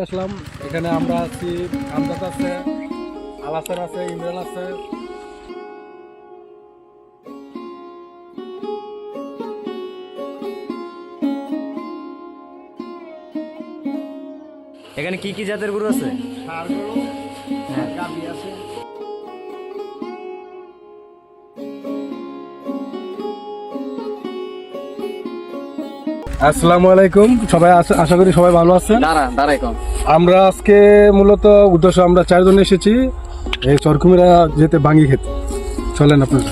আসলাম এখানে আমরা আছি, আমজাদ আছে, আলাসার আছে, ইমরান আছে। এখানে কি কি জাতের গরু আছে? ষাঁড় গরু, গাভী আছে। আসসালামু আলাইকুম সবাই, আশা করি সবাই ভালো আছেন। দাঁড়াই কম। আমরা আজকে মূলত উদ্দেশ্য আমরা 4 জন এসেছি এই চরকুমিরা যেতে ভাঙি খেতে। চলেন আপনারা।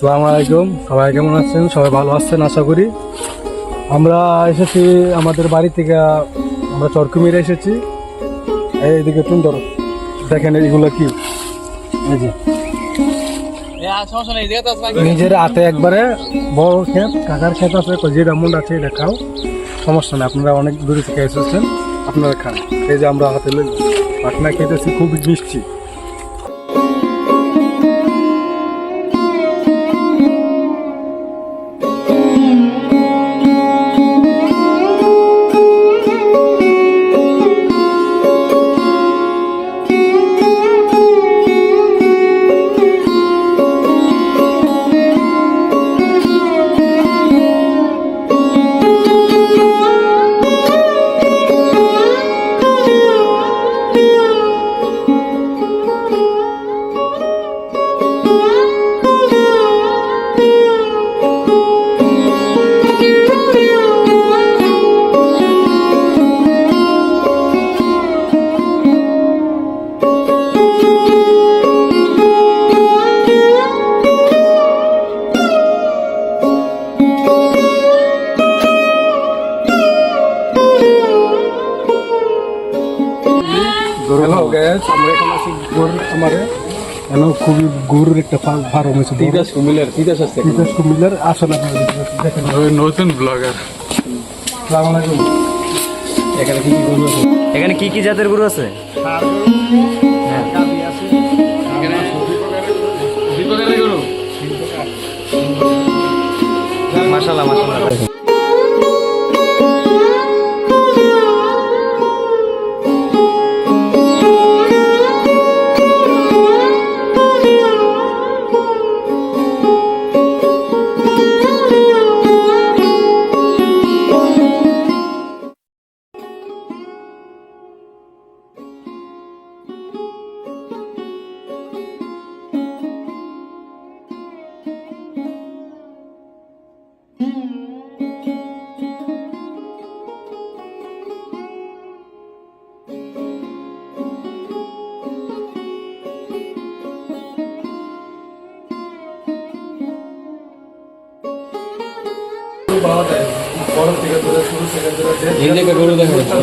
আসসালামু আলাইকুম, সবাই কেমন আছেন? সবাই ভালো আছেন আশা করি। আমরা এসেছি আমাদের বাড়ি থেকে, আমরা চরকুমিরা এসেছি। এইদিকে সুন্দর দেখেন এগুলো কি, এই যে নিজের হাতে একবারে বড় ক্ষেত, কাকার ক্ষেত আছে, যেটা মন আছে এটা খাও, সমস্যা নেই। আপনারা অনেক দূরে থেকে এসেছেন, আপনারা খান। এই যে আমরা হাতে পাটনা খেতেছি, খুবই মিষ্টি। হ্যালো গাইস, আমরা এখন আছি গরুর খামারে। খুবই গরুর একটা ফার্ম হয়েছে, তিতাস কুমিল্লার। আসলে দেখেন নতুন ব্লগার। আসসালামু আলাইকুম। এখানে কি কি গরু আছে? এখানে কি কি জাতের গরু আছে? ষাঁড় গরু, গাভী আছে। মাশাআল্লাহ মাশাআল্লাহ। গরু দেখা যাচ্ছে।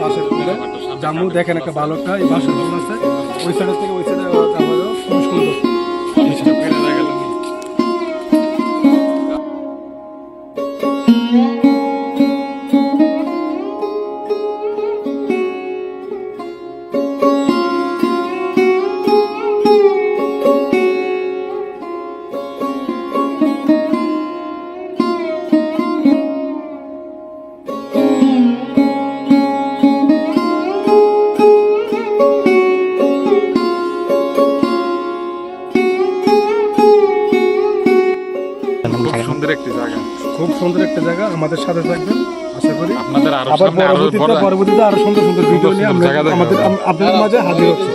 বাঁশের ফুলে জামু দেখেন একটা ভালো একটা এই বাঁশের ফুল আছে ওই সাইড থেকে ওই সাইডে খুব সুন্দর। সুন্দর একটি জায়গা। খুব সুন্দর একটা জায়গা, আমাদের সাথে থাকবেন আশা করি। আপনাদের আরো আবার সামনে আরো বড় পরবর্তীতে আরো সুন্দর সুন্দর ভিডিও নিয়ে আমরা জায়গা দেখাবো। আপনাদের মাঝে হাজির হচ্ছি।